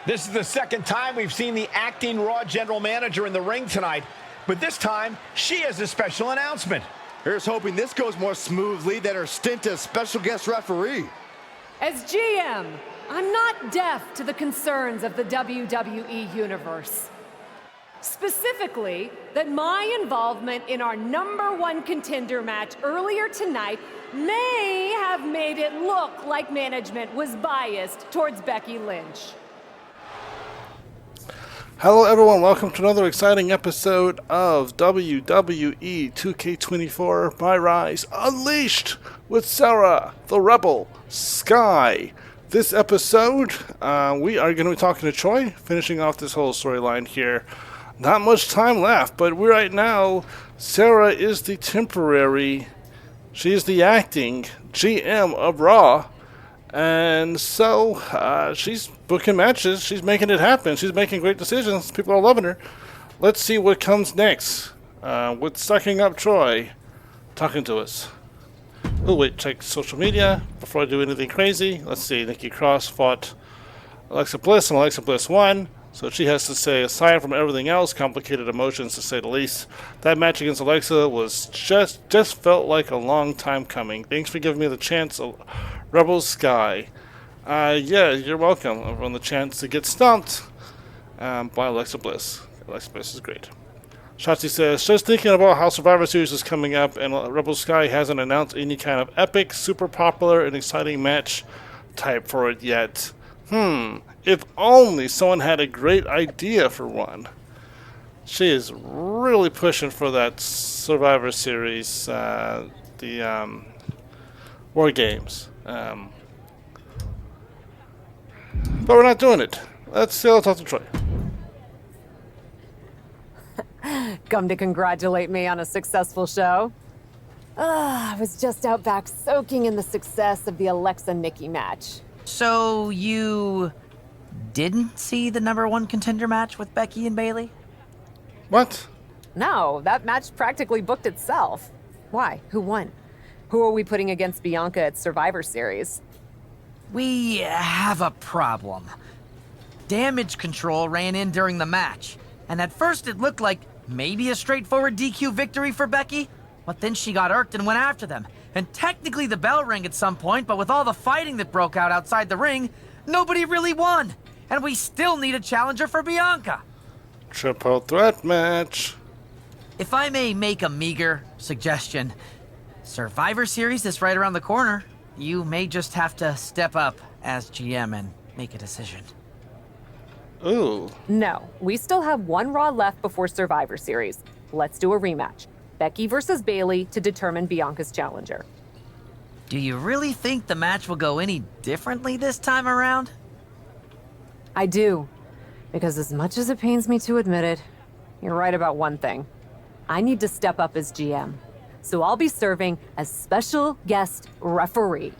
This is the second time we've seen the acting Raw general manager in the ring tonight, but this time she has a special announcement. Here's hoping this goes more smoothly than her stint as special guest referee. As GM, I'm not deaf to the concerns of the WWE Universe. Specifically, that my involvement in our #1 contender match earlier tonight may have made it look like management was biased towards Becky Lynch. Hello everyone, welcome to another exciting episode of WWE 2K24 MyRise Unleashed with Sarah, the Rebel, Sky. This episode, we are going to be talking to Troy, finishing off this whole storyline here. Not much time left, but right now, Sarah is the temporary, she is the acting GM of Raw. And so, she's booking matches, she's making it happen, she's making great decisions, people are loving her. Let's see what comes next with Sucking Up Troy talking to us. Oh wait, check social media before I do anything crazy. Let's see, Nikki Cross fought Alexa Bliss and Alexa Bliss won. So she has to say, aside from everything else, complicated emotions to say the least. That match against Alexa was just felt like a long time coming. Thanks for giving me the chance, Rebel Sky. Yeah, you're welcome on the chance to get stumped by Alexa Bliss. Alexa Bliss is great. Shotzi says, just thinking about how Survivor Series is coming up and Rebel Sky hasn't announced any kind of epic, super popular, and exciting match type for it yet. If only someone had a great idea for one. She is really pushing for that Survivor Series, the War Games. But we're not doing it. Let's talk to Troy. Come to congratulate me on a successful show? I was just out back soaking in the success of the Alexa-Nikki match. So you didn't see the #1 contender match with Becky and Bayley? What? No, that match practically booked itself. Why? Who won? Who are we putting against Bianca at Survivor Series? We have a problem. Damage Control ran in during the match, and at first it looked like maybe a straightforward DQ victory for Becky, but then she got irked and went after them. And technically the bell rang at some point, but with all the fighting that broke out outside the ring, nobody really won. And we still need a challenger for Bianca. Triple threat match. If I may make a meager suggestion, Survivor Series is right around the corner. You may just have to step up as GM and make a decision. Ooh. No, we still have one Raw left before Survivor Series. Let's do a rematch. Becky versus Bayley to determine Bianca's challenger. Do you really think the match will go any differently this time around? I do. Because as much as it pains me to admit it, you're right about one thing. I need to step up as GM. So I'll be serving as special guest referee.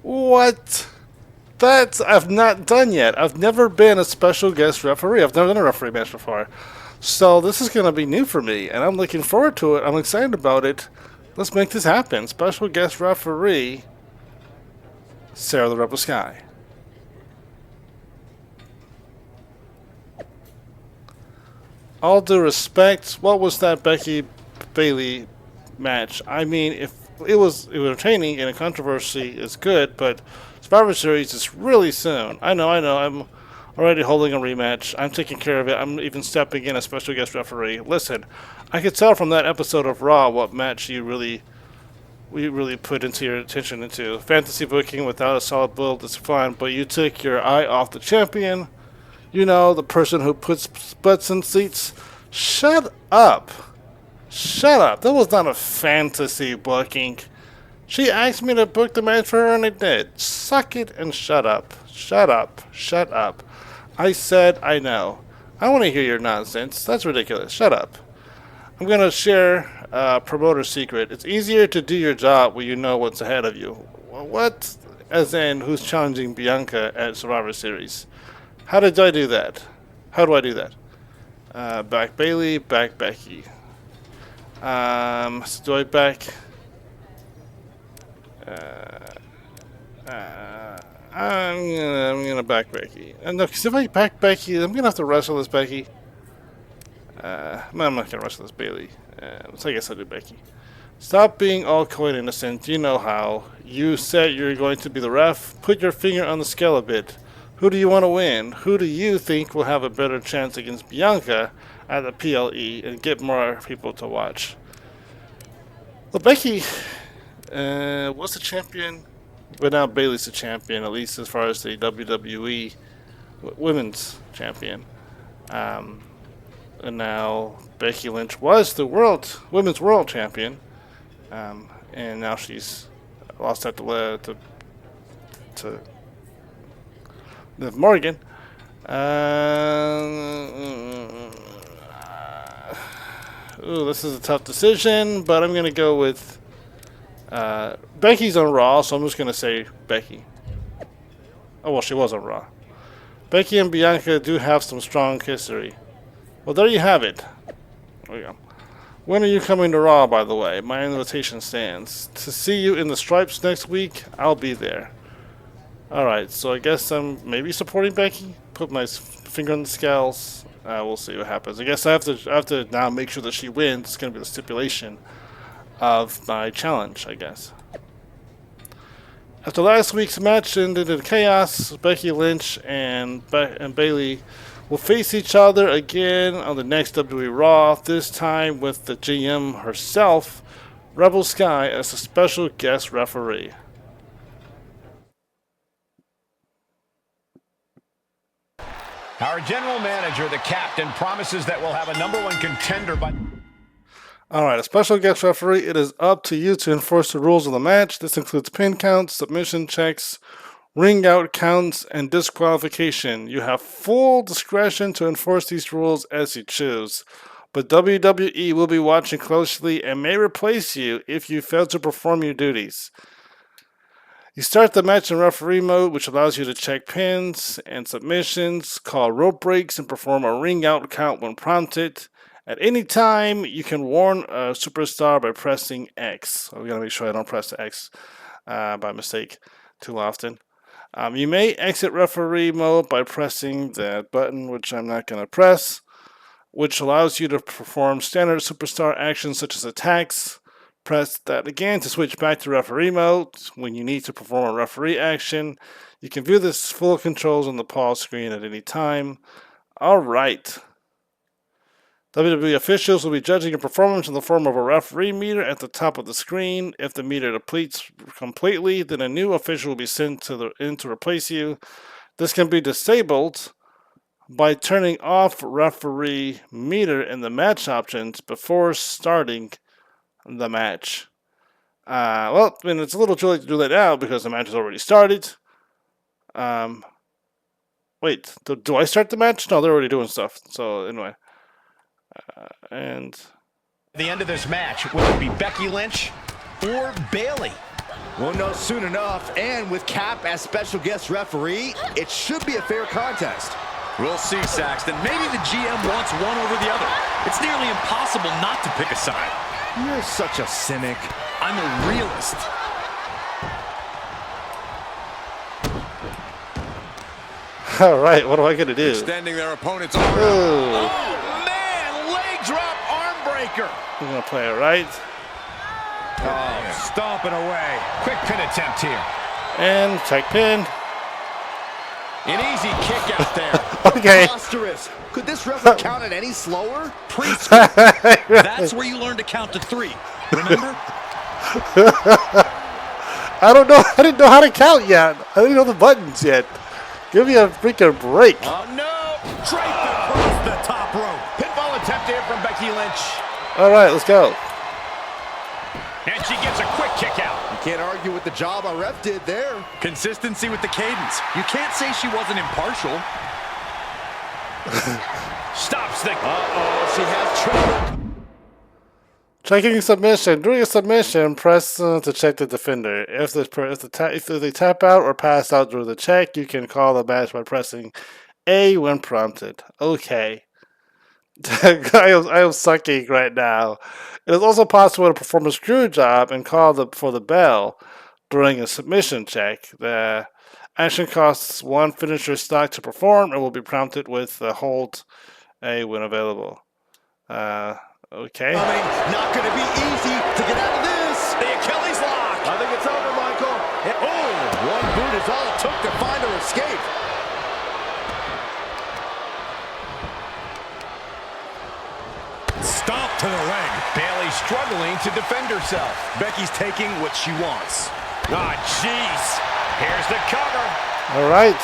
What? I've not done yet. I've never been a special guest referee. I've never done a referee match before. So this is going to be new for me, and I'm looking forward to it. I'm excited about it. Let's make this happen. Special guest referee, Sarah the Rebel Sky. All due respect, what was that Becky Bayley match? I mean, if it was entertaining and a controversy is good, but Survivor Series is really soon. I know. I'm already holding a rematch. I'm taking care of it. I'm even stepping in as special guest referee. Listen, I could tell from that episode of Raw what match we really put into your attention into. Fantasy booking without a solid build is fun, but you took your eye off the champion. You know, the person who puts butts in seats. Shut up. That was not a fantasy booking. She asked me to book the match for her and I did. Suck it and shut up. Shut up. I said I know. I don't want to hear your nonsense. That's ridiculous. Shut up. I'm going to share a promoter secret. It's easier to do your job when you know what's ahead of you. What? As in, who's challenging Bianca at Survivor Series? How did I do that? How do I do that? Back Bayley, back Becky. So do I back... I'm gonna back Becky. And no, because if I back Becky, I'm gonna have to wrestle this Becky. No, I'm not gonna wrestle this Bayley. So I guess I'll do Becky. Stop being all coy and innocent. You know how. You said you're going to be the ref. Put your finger on the scale a bit. Who do you want to win? Who do you think will have a better chance against Bianca at the PLE and get more people to watch? Well, Becky was the champion, but now Bayley's the champion, at least as far as the WWE Women's Champion. And now Becky Lynch was the Women's World Champion. And now she's lost that to Liv Morgan. This is a tough decision, but I'm going to go with Becky's on Raw, so I'm just going to say Becky. Oh, well, she was on Raw. Becky and Bianca do have some strong history. Well, there you have it. There we go. When are you coming to Raw, by the way? My invitation stands. To see you in the stripes next week, I'll be there. Alright, so I guess I'm maybe supporting Becky. Put my finger on the scales. We'll see what happens. I guess I have to now make sure that she wins. It's going to be the stipulation of my challenge, I guess. After last week's match ended in chaos, Becky Lynch and Bayley will face each other again on the next WWE Raw, this time with the GM herself, Rebel Sky, as a special guest referee. Our general manager, the captain, promises that we'll have a #1 contender by... Alright, a special guest referee. It is up to you to enforce the rules of the match. This includes pin counts, submission checks, ring out counts, and disqualification. You have full discretion to enforce these rules as you choose, but WWE will be watching closely and may replace you if you fail to perform your duties. You start the match in referee mode, which allows you to check pins and submissions, call rope breaks, and perform a ring out count when prompted. At any time, you can warn a superstar by pressing X. So we gotta make sure I don't press X by mistake too often. You may exit referee mode by pressing that button, which I'm not going to press, which allows you to perform standard superstar actions such as attacks. Press that again to switch back to referee mode when you need to perform a referee action. You can view this full controls on the pause screen at any time. Alright. WWE officials will be judging a performance in the form of a referee meter at the top of the screen. If the meter depletes completely, then a new official will be sent in to replace you. This can be disabled by turning off referee meter in the match options before starting the match. Well, I mean, it's a little too late to do that now because the match has already started. Wait, do I start the match? No, they're already doing stuff. So anyway. And At the end of this match, will it be Becky Lynch or Bayley? We'll know soon enough, and with Cap as special guest referee, it should be a fair contest. We'll see, Saxton. Maybe the GM wants one over the other. It's nearly impossible not to pick a side. You're such a cynic. I'm a realist. alright, what am I gonna do? Extending their opponent's arm. Oh, man! Leg drop arm breaker. I'm gonna play it right. Oh, stomping away. Quick pin attempt here. And check pin. An easy kick out there. Okay. Preposterous. Could this referee count it any slower? Preschool. That's where you learn to count to 3. Remember? I don't know. I didn't know how to count yet. I didn't know the buttons yet. Give me a freaking break. Oh, no. Draped across the top rope. Pinfall attempt here from Becky Lynch. Alright, let's go. And she gets a quick kick out. You can't argue with the job our ref did there. Consistency with the cadence. You can't say she wasn't impartial. Stops the... Uh-oh, she has trouble. Checking submission. During a submission, press to check the defender. If they tap out or pass out during the check, you can call the match by pressing A when prompted. Okay. I am sucking right now. It is also possible to perform a screw job and call for the bell during a submission check. Action costs 1 finisher stock to perform and will be prompted with hold a when available. Okay. Not going to be easy to get out of this. The Achilles lock. I think it's over, Michael. One boot is all it took to find her escape. Stomp to the leg. Bayley struggling to defend herself. Becky's taking what she wants. Ah, jeez. Here's the cover. All right.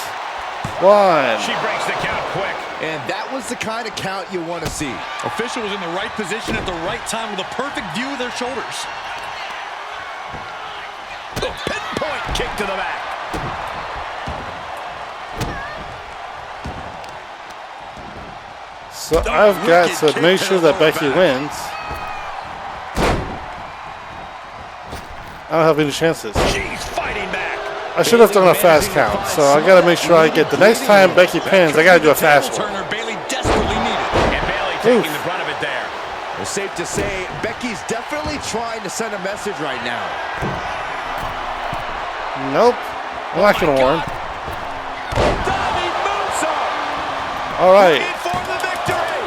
1. She breaks the count quick. And that was the kind of count you want to see. Official was in the right position at the right time with a perfect view of their shoulders. The pinpoint kick to the back. So I've got to make sure that Becky wins. I don't have any chances. She's fighting back. I should have done a fast count, so I gotta make sure I get the next time Becky pins, I gotta do a fast one. Turner Bayley desperately needed. And Bayley taking the brunt of it there. It's safe to say Becky's definitely trying to send a message right now. Nope. I'm not gonna warn. Diving moonsault. All right. In for the victory.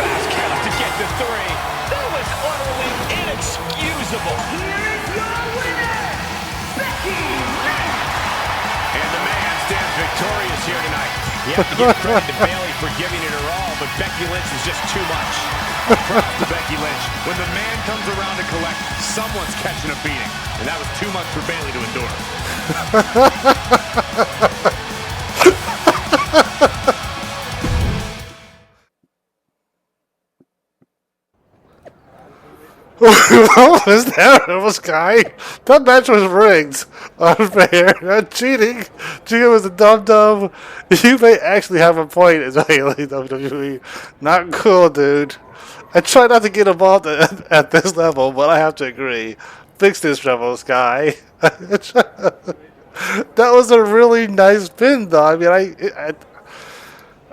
Fast count to get to 3. That was utterly inexcusable. Here is your winner, Becky Lynch. And the man stands victorious here tonight. You have to give credit to Bayley for giving it her all, but Becky Lynch was just too much. Props to Becky Lynch. When the man comes around to collect, someone's catching a beating. And that was too much for Bayley to endure. What was that? It was Sky. That match was rigged. Unfair. Cheating. Gia was a dum-dum. You may actually have a point as Bayley, WWE. Not cool, dude. I try not to get involved at this level, but I have to agree. Fix this, Rebel Sky. That was a really nice pin, though. I mean,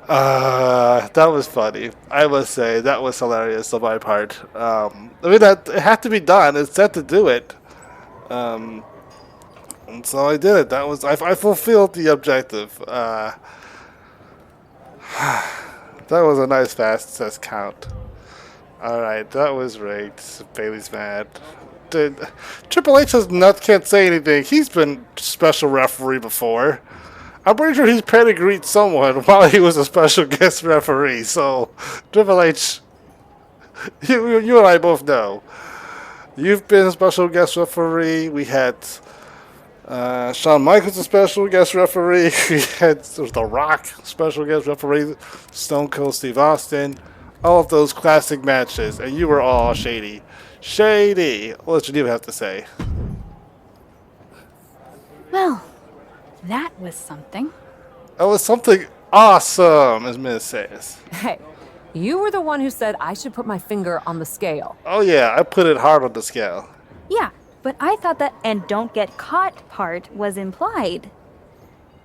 that was funny. I must say that was hilarious on my part. I mean, that it had to be done. It's set to do it, and so I did it. That was I fulfilled the objective. That was a nice fast count. All right, that was right. Bailey's mad. Dude, Triple H can't say anything. He's been special referee before. I'm pretty sure he's pedigreed someone while he was a special guest referee. So, Triple H, you and I both know. You've been a special guest referee. We had Shawn Michaels a special guest referee. We had The Rock special guest referee. Stone Cold Steve Austin. All of those classic matches. And you were all shady. Shady. What did you even have to say? Well, that was something. That was something awesome, as Miz says. Hey, you were the one who said I should put my finger on the scale. Oh yeah, I put it hard on the scale. Yeah, but I thought that "and don't get caught" part was implied.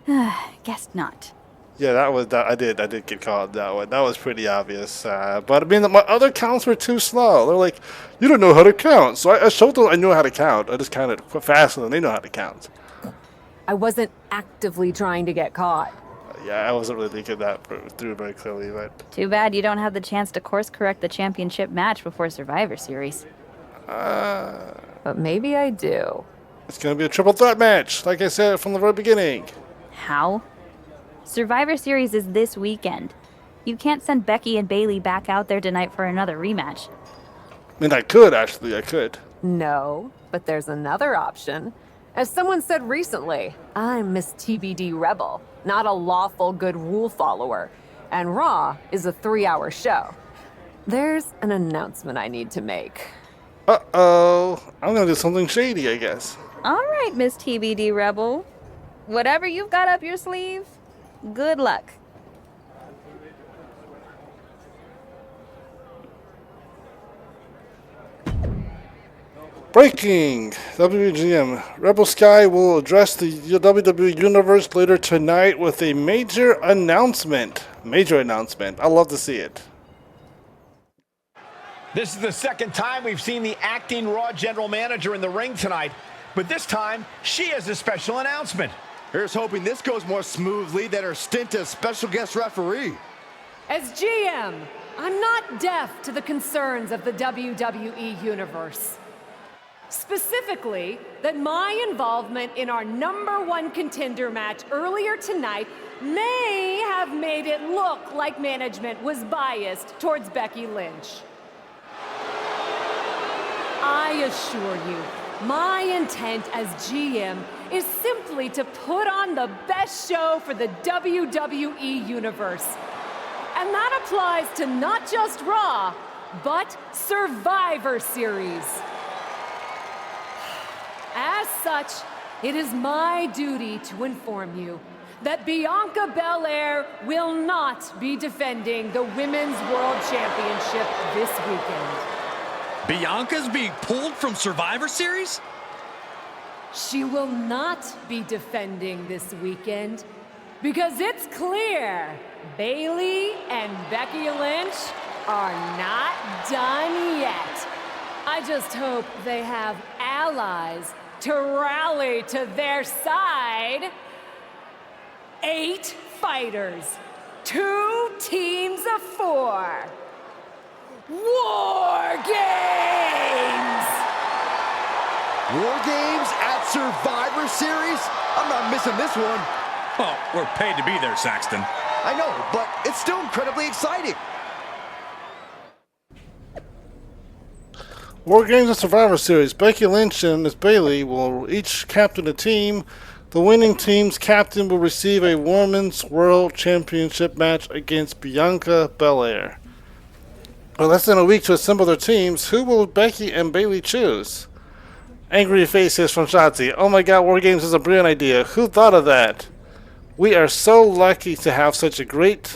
Guess not. Yeah, that was that. I did get caught that one. That was pretty obvious. But I mean, my other counts were too slow. They're like, you don't know how to count. So I showed them I knew how to count. I just counted faster than they know how to count. I wasn't actively trying to get caught. Yeah, I wasn't really thinking that through very clearly, but Too bad you don't have the chance to course correct the championship match before Survivor Series. But maybe I do. it's gonna be a triple threat match, like I said from the very beginning. How? Survivor Series is this weekend. You can't send Becky and Bayley back out there tonight for another rematch. I mean, I could. No, but there's another option. As someone said recently, I'm Miss TBD Rebel, not a lawful good rule follower. And Raw is a 3-hour show. There's an announcement I need to make. Uh-oh. I'm gonna do something shady, I guess. All right, Miss TBD Rebel. Whatever you've got up your sleeve, good luck. Breaking! WGM. Rebel Sky will address the WWE Universe later tonight with a major announcement. Major announcement. I love to see it. This is the second time we've seen the acting Raw general manager in the ring tonight, but this time she has a special announcement. Here's hoping this goes more smoothly than her stint as special guest referee. As GM, I'm not deaf to the concerns of the WWE Universe. Specifically, that my involvement in our #1 contender match earlier tonight may have made it look like management was biased towards Becky Lynch. I assure you, my intent as GM is simply to put on the best show for the WWE Universe. And that applies to not just Raw, but Survivor Series. As such, it is my duty to inform you that Bianca Belair will not be defending the Women's World Championship this weekend. Bianca's being pulled from Survivor Series? She will not be defending this weekend because it's clear Bayley and Becky Lynch are not done yet. I just hope they have allies to rally to their side. 8 fighters, 2 teams of 4. War Games! War Games at Survivor Series? I'm not missing this one. Oh, we're paid to be there, Saxton. I know, but it's still incredibly exciting. War Games of Survivor Series. Becky Lynch and Miss Bayley will each captain a team. The winning team's captain will receive a Women's World Championship match against Bianca Belair. With less than a week to assemble their teams, who will Becky and Bayley choose? Angry faces from Shotzi. Oh my god, War Games is a brilliant idea. Who thought of that? We are so lucky to have such a creative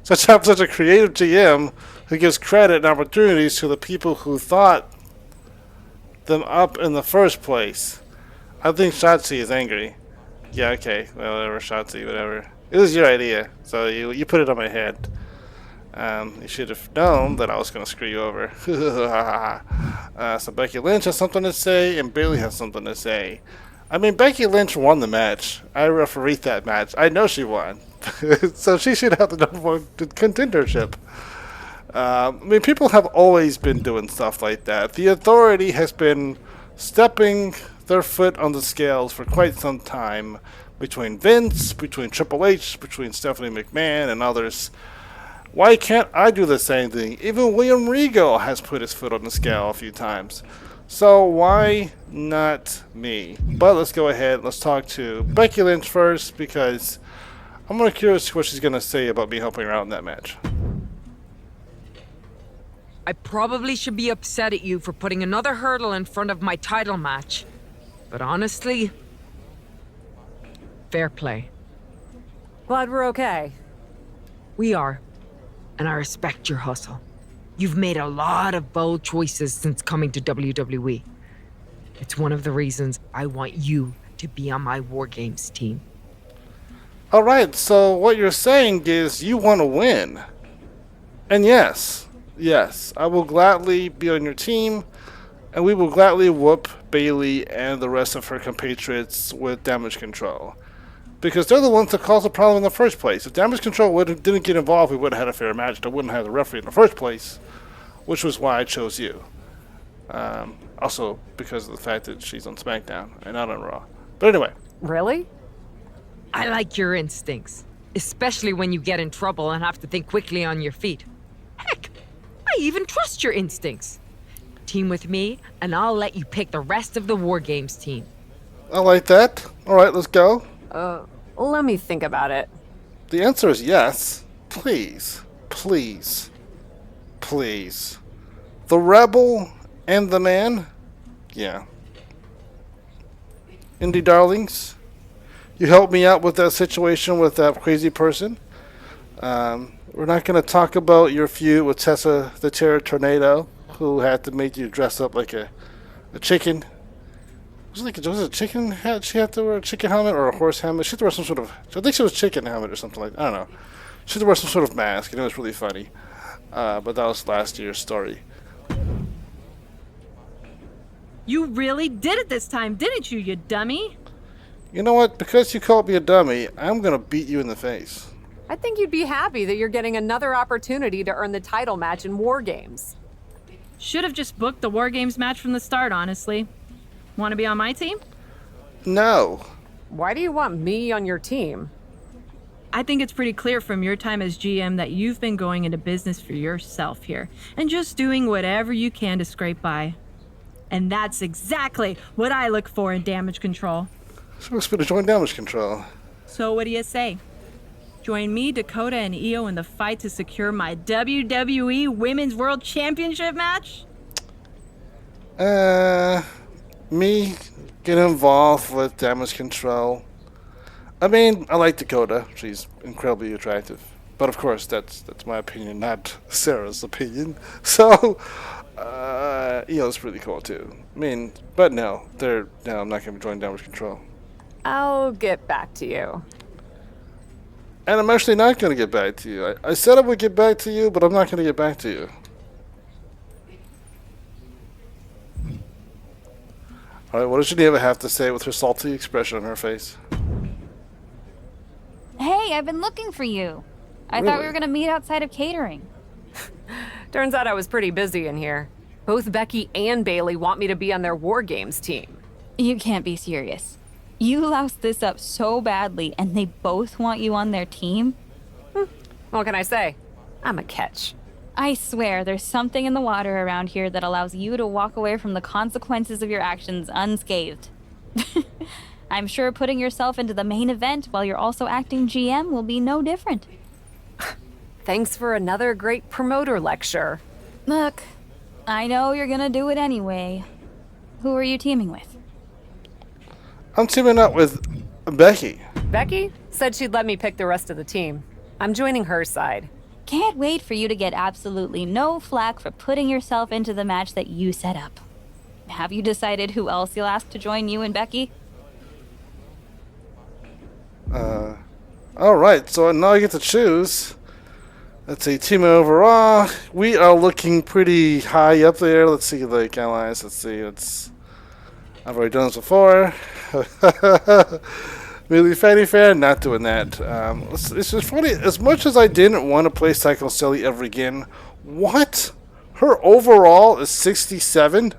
GM who gives credit and opportunities to the people who thought them up in the first place. I think Shotzi is angry. Yeah, okay. Well, whatever, Shotzi, whatever. It was your idea, so you put it on my head. You should have known that I was going to screw you over. So Becky Lynch has something to say, and Bayley has something to say. I mean, Becky Lynch won the match. I refereed that match. I know she won. So she should have the #1 contendership. I mean, people have always been doing stuff like that. The Authority has been stepping their foot on the scales for quite some time between Vince, between Triple H, between Stephanie McMahon, and others. Why can't I do the same thing? Even William Regal has put his foot on the scale a few times. So why not me? But let's go ahead. Let's talk to Becky Lynch first, because I'm more curious what she's going to say about me helping her out in that match. I probably should be upset at you for putting another hurdle in front of my title match. But honestly, fair play. Glad we're okay. We are. And I respect your hustle. You've made a lot of bold choices since coming to WWE. It's one of the reasons I want you to be on my War Games team. Alright, so what you're saying is you want to win. And yes, I will gladly be on your team, and we will gladly whoop Bayley and the rest of her compatriots with Damage Control. Because they're the ones that caused the problem in the first place. If Damage Control didn't get involved, we would have had a fair match. They wouldn't have the referee in the first place, which was why I chose you. Also, because of the fact that she's on SmackDown and not on Raw. But anyway. Really? I like your instincts, especially when you get in trouble and have to think quickly on your feet. Heck, I even trust your instincts. Team with me, and I'll let you pick the rest of the War Games team. I like that. Alright, let's go. Let me think about it. The answer is yes. Please. Please. Please. The Rebel and the Man? Yeah. Indie darlings, you helped me out with that situation with that crazy person. We're not going to talk about your feud with Tessa the Terror Tornado, who had to make you dress up like a chicken. Was it a chicken hat? She had to wear a chicken helmet or a horse helmet? She had to wear some sort of... I think she was chicken helmet or something like that. I don't know. She had to wear some sort of mask, and it was really funny. But that was last year's story. You really did it this time, didn't you, you dummy? You know what? Because you called me a dummy, I'm gonna beat you in the face. I think you'd be happy that you're getting another opportunity to earn the title match in War Games. Should have just booked the War Games match from the start, honestly. Want to be on my team? No. Why do you want me on your team? I think it's pretty clear from your time as GM that you've been going into business for yourself here and just doing whatever you can to scrape by. And that's exactly what I look for in damage control. Supposed to be to join damage control. So what do you say? Join me, Dakota, and Io in the fight to secure my WWE Women's World Championship match? Me get involved with damage control. I mean, I like Dakota. She's incredibly attractive. But of course, that's my opinion, not Sarah's opinion. So, Io's pretty cool too. I mean, but no, I'm not going to join damage control. I'll get back to you. And I'm actually not going to get back to you. I said I would get back to you, but I'm not going to get back to you. Alright, what does Geneva have to say with her salty expression on her face? Hey, I've been looking for you. I thought we Really? were gonna meet outside of catering. Turns out I was pretty busy in here. Both Becky and Bayley want me to be on their War Games team. You can't be serious. You loused this up so badly, and they both want you on their team? What can I say? I'm a catch. I swear, there's something in the water around here that allows you to walk away from the consequences of your actions unscathed. I'm sure putting yourself into the main event while you're also acting GM will be no different. Thanks for another great promoter lecture. Look, I know you're gonna do it anyway. Who are you teaming with? I'm teaming up with Becky. Becky said she'd let me pick the rest of the team. I'm joining her side. Can't wait for you to get absolutely no flack for putting yourself into the match that you set up. Have you decided who else you'll ask to join you and Becky? Alright, so now I get to choose. Let's see, team overall. We are looking pretty high up there. Let's see the allies. Let's see, I've already done this before. Really Fatty Fan, not doing that. It's just funny, as much as I didn't want to play Psycho Sally ever again, what? Her overall is 67?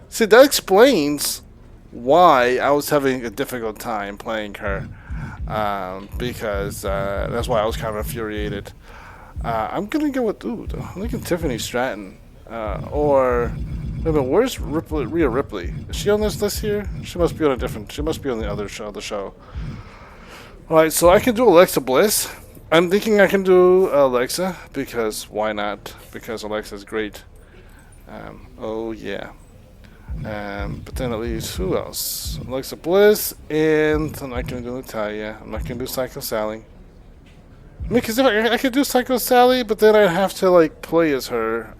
See, that explains why I was having a difficult time playing her. Because that's why I was kind of infuriated. I'm gonna go with, I'm thinking Tiffany Stratton. Or, wait a minute, where's Rhea Ripley? Is she on this list here? She must be on she must be on the other show, Alright, so I can do Alexa Bliss. I'm thinking I can do Alexa, because why not? Because Alexa's great. Oh yeah. But then it leaves who else? Alexa Bliss, and I'm not gonna do Natalia. I'm not gonna do Psycho Sally. I mean, because if I could do Psycho Sally, but then I'd have to like play as her.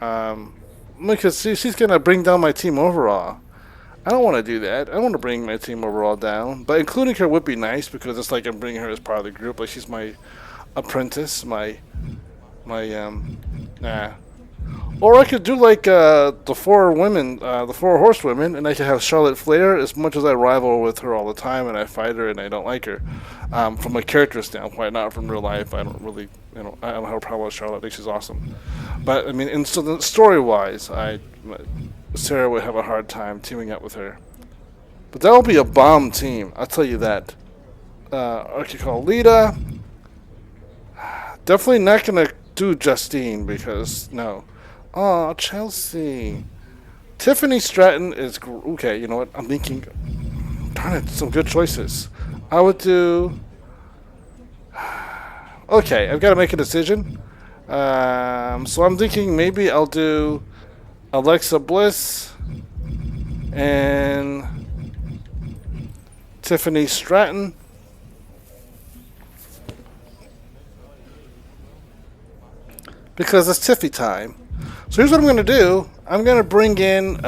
Because she's gonna bring down my team overall. I don't want to do that. I don't want to bring my team overall down. But including her would be nice because it's like I'm bringing her as part of the group. Like she's my apprentice, Or I could do like the four horsewomen, and I could have Charlotte Flair. As much as I rival with her all the time, and I fight her, and I don't like her, from a character standpoint, not from real life. I don't really, I don't have a problem with Charlotte. I think she's awesome. But I mean, and so story-wise, Sarah would have a hard time teaming up with her. But that will be a bomb team. I'll tell you that. I could call Lita. Definitely not gonna do Justine because no. Oh, Chelsea. Tiffany Stratton is okay. You know what? I'm thinking. Darn it, some good choices. I would do. Okay, I've got to make a decision. So I'm thinking maybe I'll do Alexa Bliss and Tiffany Stratton. Because it's Tiffy time. So here's what I'm going to do. I'm going to bring in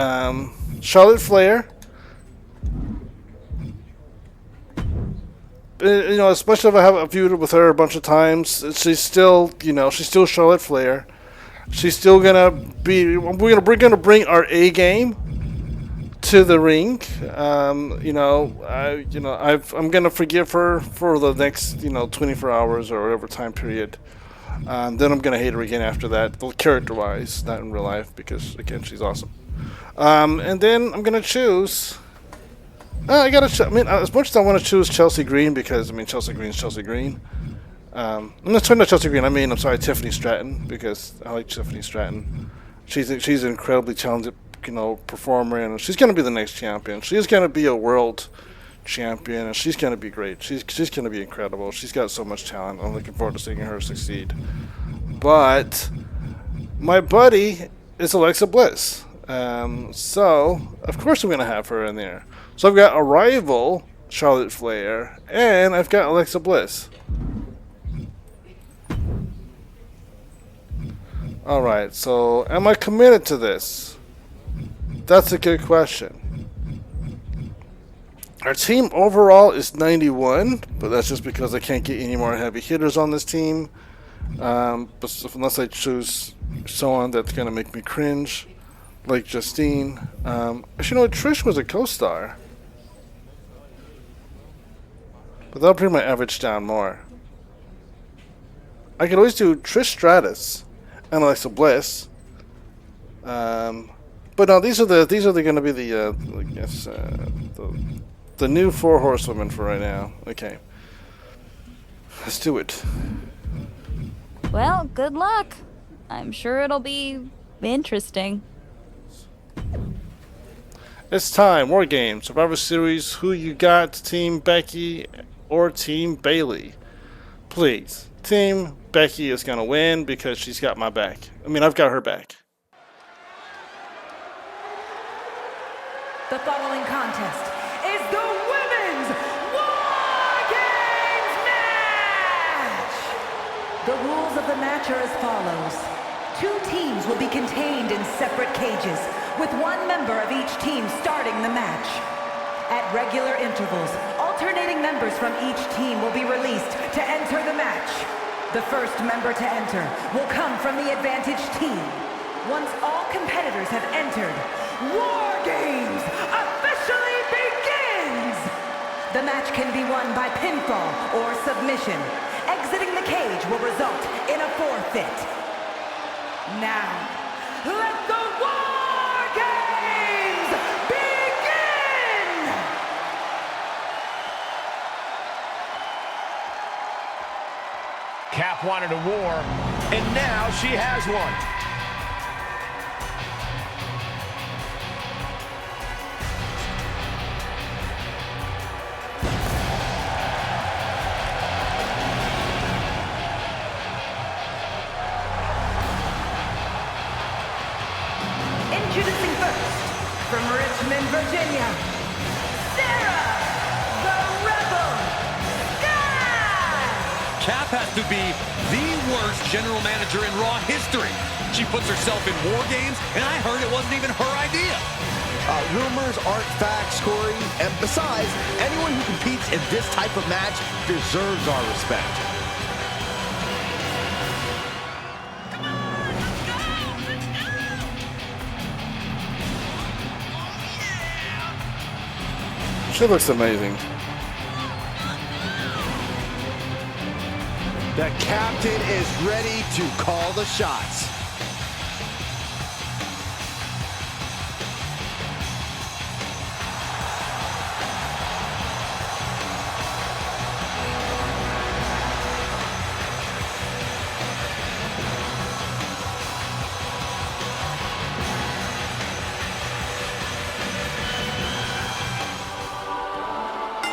Charlotte Flair. You know, especially if I have viewed with her a bunch of times, she's still, she's still Charlotte Flair. She's still going to be, we're going to bring our A game to the ring. You know, I'm gonna forgive her for the next 24 hours or whatever time period. Then I'm gonna hate her again after that, character-wise, not in real life, because again she's awesome. And then I'm gonna choose. I gotta. I mean, as much as I want to choose Chelsea Green, because I mean Chelsea Green's Chelsea Green. I'm not talking about Chelsea Green. I mean, I'm sorry, Tiffany Stratton, because I like Tiffany Stratton. She's an incredibly talented, performer, and she's gonna be the next champion. She's gonna be a world champion, and she's gonna be great. She's gonna be incredible. She's got so much talent. I'm looking forward to seeing her succeed. But my buddy is Alexa Bliss, so of course I'm gonna have her in there. So I've got a rival, Charlotte Flair, and I've got Alexa Bliss. Alright, so am I committed to this? That's a good question. Our team overall is 91, but that's just because I can't get any more heavy hitters on this team. But unless I choose someone that's going to make me cringe, like Justine. Actually, Trish was a co-star. But that'll bring my average down more. I could always do Trish Stratus and Alexa Bliss. But no, these are going to be the I guess the new 4 horsewomen for right now. Okay, let's do it. Well, good luck. I'm sure it'll be interesting. It's time. War Games, Survivor Series. Who you got? Team Becky or Team Bayley? Please, Team Becky is gonna win because she's got my back. I mean, I've got her back. The following contest is the Women's War Games match! The rules of the match are as follows. 2 teams will be contained in separate cages, with 1 member of each team starting the match. At regular intervals, alternating members from each team will be released to enter the match. The first member to enter will come from the advantaged team. Once all competitors have entered, War Games officially begins! The match can be won by pinfall or submission. Exiting the cage will result in a forfeit. Now, let the War Games begin! Cap wanted a war, and now she has one. Introducing first, from Richmond, Virginia, Sarah, the Rebel Sky! Cap has to be the worst general manager in Raw history. She puts herself in War Games, and I heard it wasn't even her idea. Rumors aren't facts, Corey. And besides, anyone who competes in this type of match deserves our respect. She looks amazing. The captain is ready to call the shots.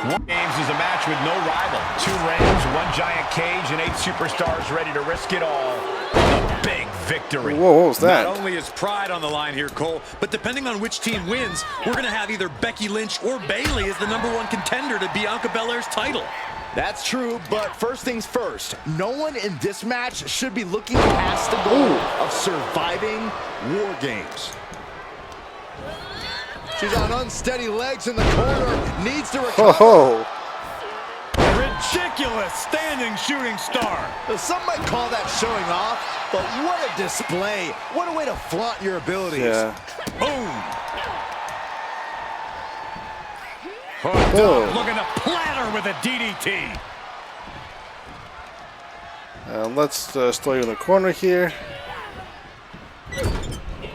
War Games is a match with no rival. 2 rings, 1 giant cage, and 8 superstars ready to risk it all. A big victory. Whoa, what was that? Not only is pride on the line here, Cole, but depending on which team wins, we're going to have either Becky Lynch or Bayley as the #1 contender to Bianca Belair's title. That's true, but first things first, no one in this match should be looking past the goal of surviving War Games. She's on unsteady legs in the corner, needs to recover. Oh, Ridiculous standing shooting star. Some might call that showing off, but what a display. What a way to flaunt your abilities. yeah. Boom. Hooked Boom. up, looking to platter with a DDT. Let's throw you in the corner here.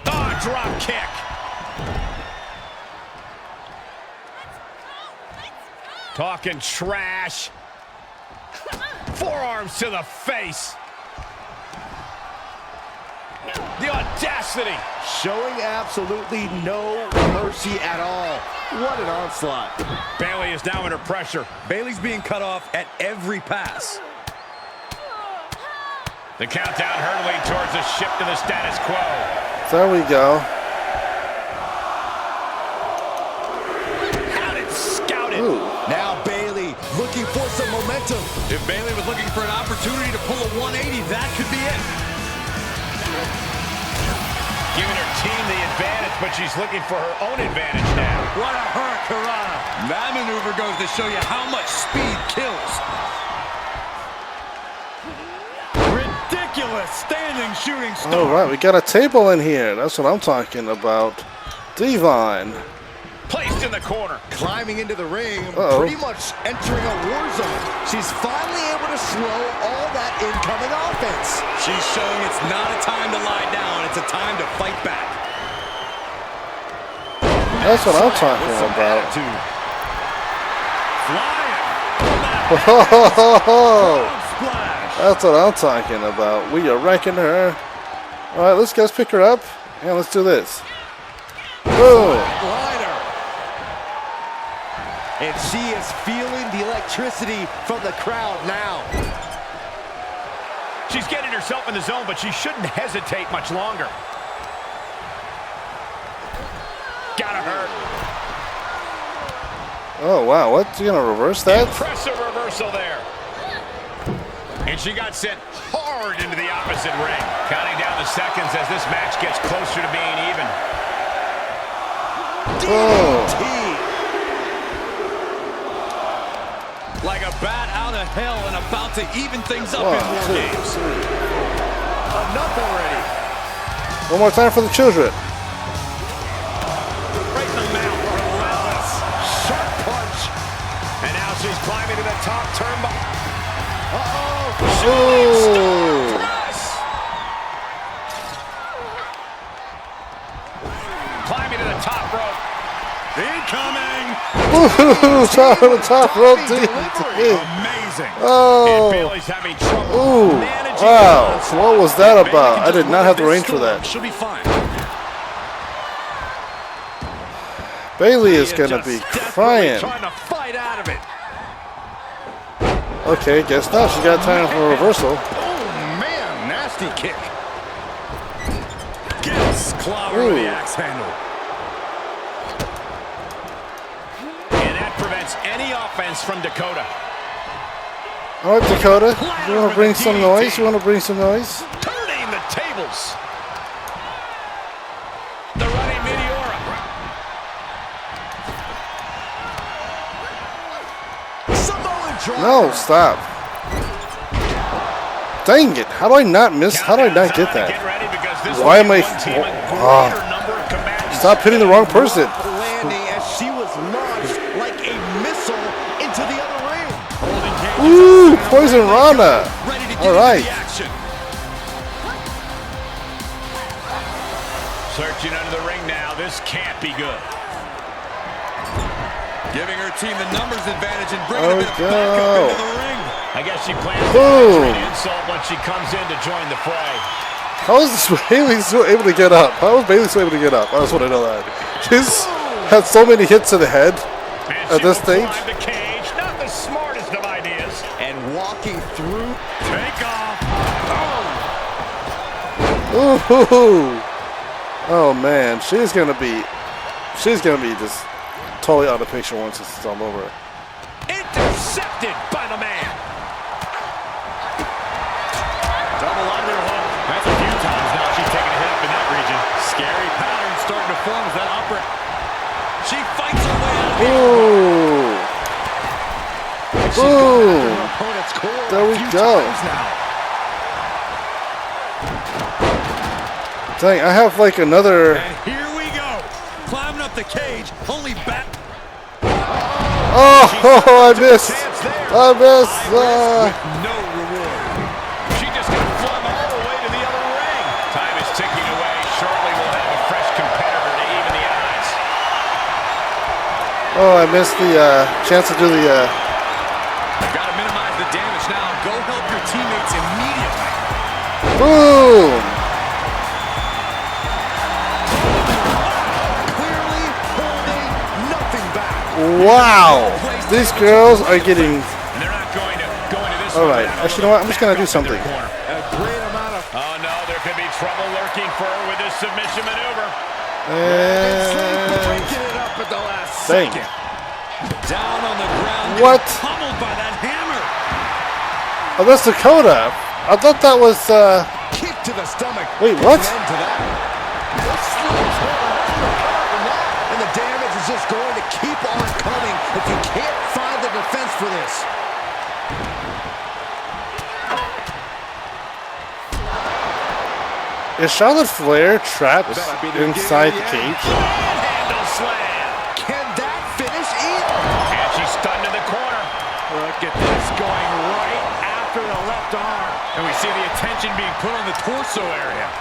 Oh, drop kick. Talking trash. Forearms to the face. The audacity. Showing absolutely no mercy at all. What an onslaught. Bayley is now under pressure. Bayley's being cut off at every pass. The countdown hurtling towards a shift to the status quo. There we go. Had it scouted. Ooh. Now Bayley looking for some momentum. If Bayley was looking for an opportunity to pull a 180, that could be it. Giving her team the advantage, but she's looking for her own advantage now. What a hurricanrana. That maneuver goes to show you how much speed kills. Ridiculous standing shooting star. All right, we got a table in here. That's what I'm talking about. Divine. Placed in the corner. Climbing into the ring, Uh-oh. pretty much entering a war zone. She's finally able to slow all that incoming offense. She's showing it's not a time to lie down. It's a time to fight back. That's what I'm talking Some about. attitude. Flying. Splash. That's what I'm talking about. We are wrecking her. All right, let's pick her up and let's do this. Boom. Glider. And she is feeling the electricity from the crowd now. She's getting herself in the zone, but she shouldn't hesitate much longer. Gotta hurt. Oh wow, what? You gonna reverse that? Impressive reversal there. And she got sent hard into the opposite ring. Counting down the seconds as this match gets closer to being even. Boom. Like a bat out of hell and about to even things up 1, in War 2, Games. 3. Enough already. One more time for the children. Right in the mouth. Relentless. Sharp punch. And now she's climbing to the top turnbuckle. Ooh. Climbing to the top rope. Incoming. Ooh, top rope DDT. Amazing. And Bayley's having trouble Ooh. managing Wow. the So what was that Bayley about? can I just did not weather have the this range for storm. that. She'll be fine. Bayley is gonna Just be desperately crying. trying to fight out of it. Okay, guess not. She got time for a reversal. Oh, man, nasty kick. Gets clobber with the axe handle. And that prevents any offense from Dakota. All right, Dakota. You want to bring some noise? You want to bring some noise? Turning the tables. The running Meteora. Samoan drop. No, stop. Dang it. How do I not miss? How do I not get that? Get ready because this Why will am give I- one team a Ah. greater number of combatants. Stop hitting the wrong person. Landing as she was launched like a missile into the other ring. Ooh, Poison Rana. Ready to get All right. into the action. Searching under the ring now. This can't be good. Giving her team the numbers advantage and bringing a bit Go. back up into the ring. I guess she plans to Boom. an insult when she comes in to join the fray. How is Bayley so able to get up? How is Bayley so able to get up? I just want to know that. She's had so many hits to the head And at she this will stage. climb the cage. Not the smartest of ideas. And walking through. Take off. Ooh. Oh man, she's gonna be just totally out of the picture once it's all over. Intercepted by the man. Double underhook. That's a few times now she's taken a hit up in that region. Scary pattern starting to form as that opera. She fights her way out of it. Ooh. Boom. Her opponent's core There we a few go. times now. Dang, I have like another. And here we go. Climbing up the cage. Only back. Oh, I missed. I missed. No reward. She just got flung all the way to the other ring. Time is ticking away. Shortly we'll have a fresh competitor to even the odds. Oh, I missed the chance to do the. You've got to minimize the damage now. Go help your teammates immediately. Boom! Clearly holding nothing back. Wow! These girls are getting. And they're not going to go into this. All right. Actually, you know what? I'm just gonna do something. A great amount of Oh no, there could be trouble lurking for her with this submission maneuver. breaking it up at the last Dang. second. Down on the ground. What? Pummeled by that hammer. Oh, that's Dakota. I thought that was. Kick to the stomach. Wait, what? An end to that. This slings her recover from that. And the damage is just going to keep on coming if you can't find the defense for this. Is Charlotte Flair trapped inside the cage? Handle slam. Can that finish either? And she's stunned in the corner. Look at this, going right after the left arm. And we see the attention being put on the torso area.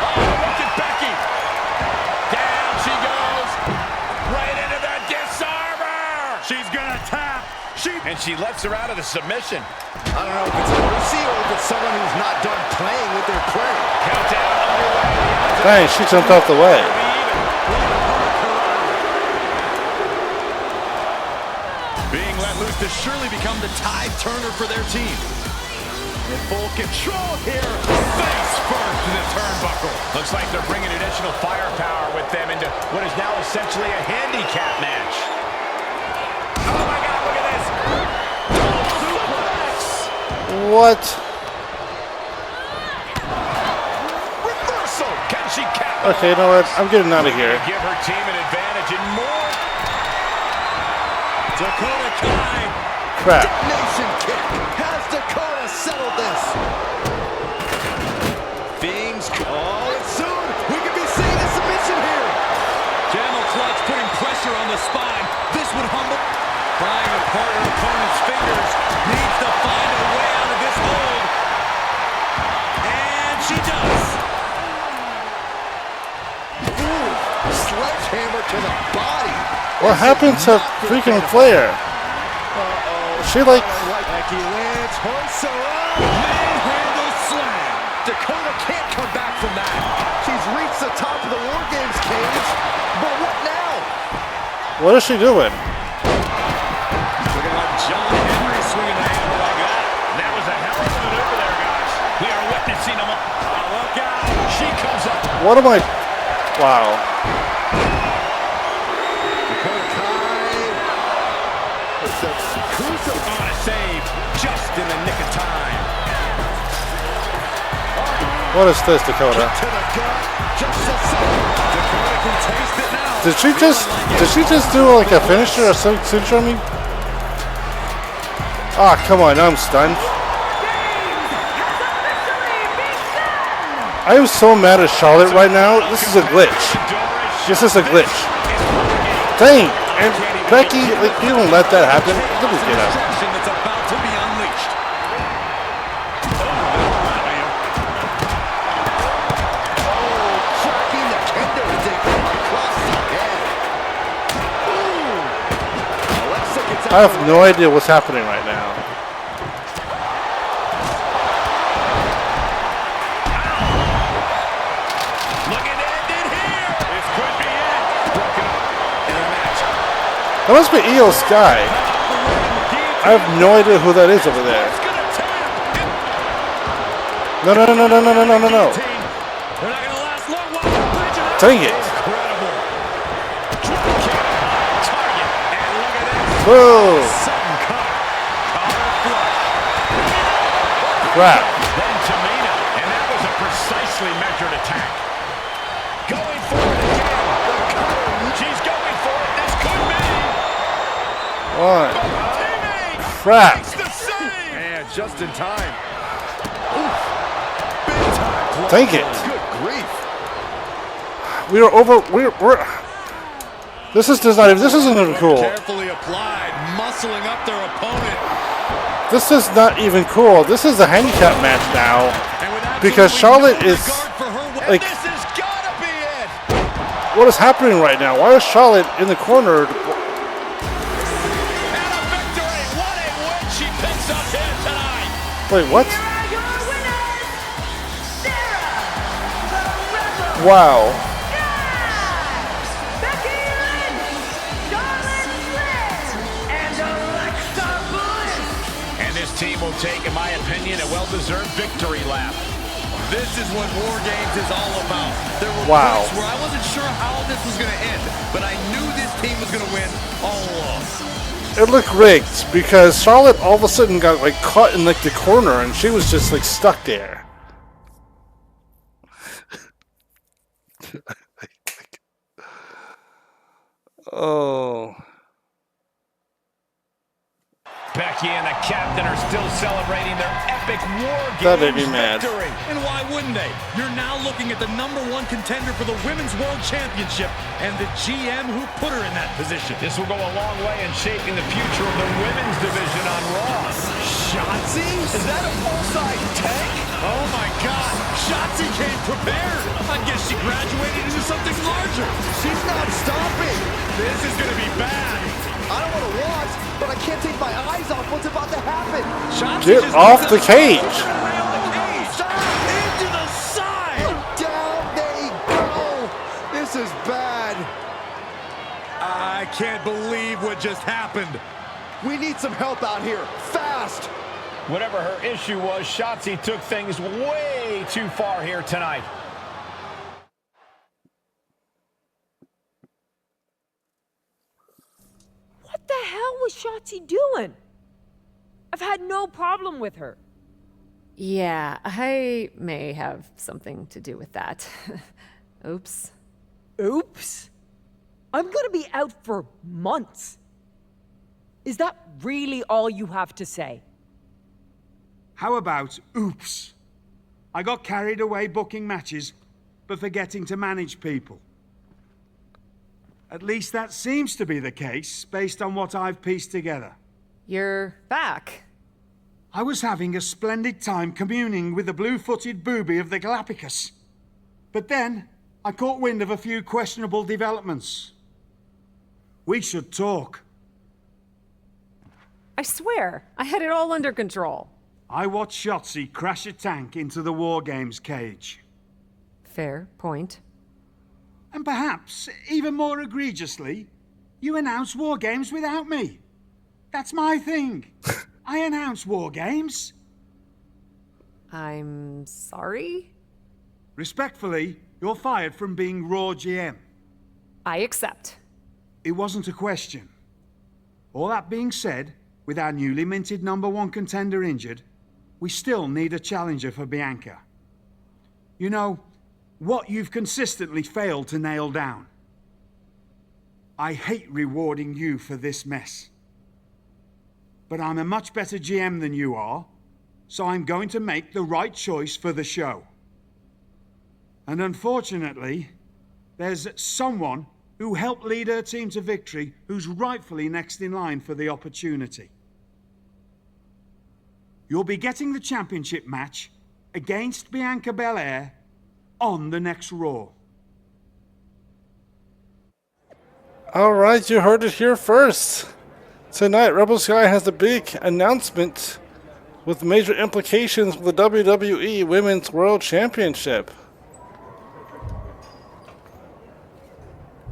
Oh, look at Becky. Down she goes. Right into the disarmer. She's going to tap. And she lets her out of the submission. I don't know if it's mercy or if it's someone who's not done playing with their prey. Countdown underway. Dang, she jumped out the way. Being let loose to surely become the tide turner for their team. In full control here. Face first in the turnbuckle. Looks like they're bringing additional firepower with them into what is now essentially a handicap match. Oh my God, look at this. What? Reversal. Can she cap? Okay, you know what? I'm getting out of here. Give her team an advantage and more. Dakota Kai. Crap. Nation kick. Has Dakota settled this? Things all soon. We could be seeing a submission here. Camel clutch putting pressure on the spine. This would humble. Prying apart her opponent's fingers. Needs to find a way out of this hold. And she does. Ooh, sledgehammer to the body. What happened to freaking Flair? She like. Becky Lynch hoists her up. Manhandle slam. Dakota can't come back from that. She's reached the top of the War Games cage. But what now? What is she doing? Looking like John Henry swinging the hammer like that. That was a hell of a maneuver there, guys. We are witnessing them. Oh, look out. She comes up. What am I? Wow. Dakota Kai. It's a crucifix. On a save just in the nick of time. What is this, Dakota? To the gut. Just a second. Dakota can taste it now. Did she just do like a finisher or some signature on me? Ah, come on, I'm stunned. I am so mad at Charlotte right now. This is a glitch. This is a glitch. Dang, and Becky, like, you don't let that happen. Let me get up. That's about to be unleashed. Tracking the kendo stick across the head. Ooh. Alexa gets out I have no idea what's happening right now. Looking to end it here. This could be it. Broken up in the match. That must be Io Sky. I have no idea who that is over there. No, no, no, no, no, no, no, no, no, no. They're not going to last long while they're bridging up. Dang it. Incredible. Triple kick. Target. And look at this. Boom. Sudden cover. Collar flush. Crap. Then Tamina, and that was a precisely measured attack. Going for it again. She's going for it. This could be. One. Teammate Crap. makes the save. Man, just in time. Oof. Big time. Dang it. Good grief. We are over. We're. This is just not even. This isn't even cool. Carefully applied, muscling up their opponent. This is not even cool. This is a handicap match now because Charlotte is like. This has gotta be it. What is happening right now? Why is Charlotte in the corner? And a victory. What a win she picks up here tonight. Wait, what? Here are your winners, Sarah, the Rebel. Wow. Becky Lynch, Charlotte Flair, and Alexa Bliss. And this team will take, in my opinion, a well-deserved victory lap. This is what War Games is all about. There were Wow. points where I wasn't sure how this was going to end, but I knew this team was going to win all along. It looked rigged because Charlotte all of a sudden got like caught in like the corner and she was just like stuck there. Oh. Becky and the captain are still celebrating their epic War That made Games me mad. victory. And why wouldn't they? You're now looking at the #1 contender for the Women's World Championship and the GM who put her in that position. This will go a long way in shaping the future of the women's division on Raw. Shotzi? Is that a full-size tank? Oh my God! Shotzi came prepared. I guess she graduated into something larger. She's not stopping. This is gonna be bad. I don't want to watch, but I can't take my eyes off what's about to happen. Shotzi Get just off moves the up cage. around the cage. Into the side. Down they go. This is bad. I can't believe what just happened. We need some help out here, fast. Whatever her issue was, Shotzi took things way too far here tonight. What the hell was Shotzi doing? I've had no problem with her. Yeah, I may have something to do with that. Oops. Oops. I'm gonna be out for months. Is that really all you have to say? How about oops? I got carried away booking matches, but forgetting to manage people. At least that seems to be the case, based on what I've pieced together. You're back. I was having a splendid time communing with the blue-footed booby of the Galapagos. But then, I caught wind of a few questionable developments. We should talk. I swear, I had it all under control. I watched Shotzi crash a tank into the War Games cage. Fair point. And perhaps, even more egregiously, you announce War Games without me. That's my thing. I announce War Games. I'm sorry? Respectfully, you're fired from being Raw GM. I accept. It wasn't a question. All that being said, with our newly minted #1 contender injured, we still need a challenger for Bianca. You know, what you've consistently failed to nail down. I hate rewarding you for this mess. But I'm a much better GM than you are, so I'm going to make the right choice for the show. And unfortunately, there's someone who helped lead her team to victory who's rightfully next in line for the opportunity. You'll be getting the championship match against Bianca Belair on the next Raw. Alright, you heard it here first. Tonight, Rebel Sky has a big announcement with major implications for the WWE Women's World Championship.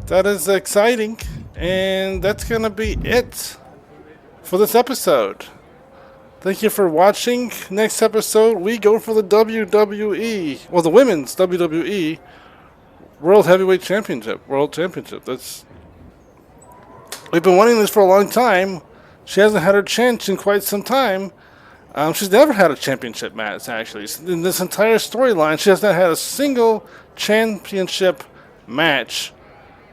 That is exciting, and that's going to be it for this episode. Thank you for watching. Next episode, we go for the WWE, well, the Women's WWE World Heavyweight Championship. We've been wanting this for a long time. She hasn't had her chance in quite some time. She's never had a championship match, actually. In this entire storyline, she has not had a single championship match.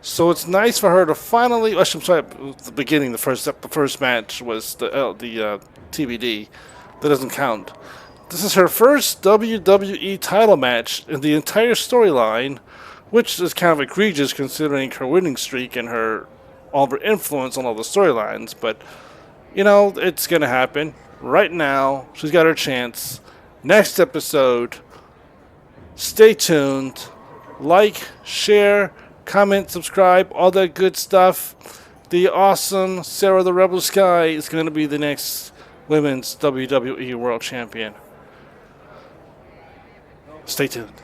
So it's nice for her to finally. I'm sorry, the beginning, the first match was the TBD. That doesn't count. This is her first WWE title match in the entire storyline. which is kind of egregious considering her winning streak and all of her influence on all the storylines. But, you know, it's going to happen. Right now, she's got her chance. Next episode, stay tuned. Like, share, comment, subscribe, all that good stuff. The awesome Sarah the Rebel Sky is going to be the next Women's WWE World Champion. Stay tuned.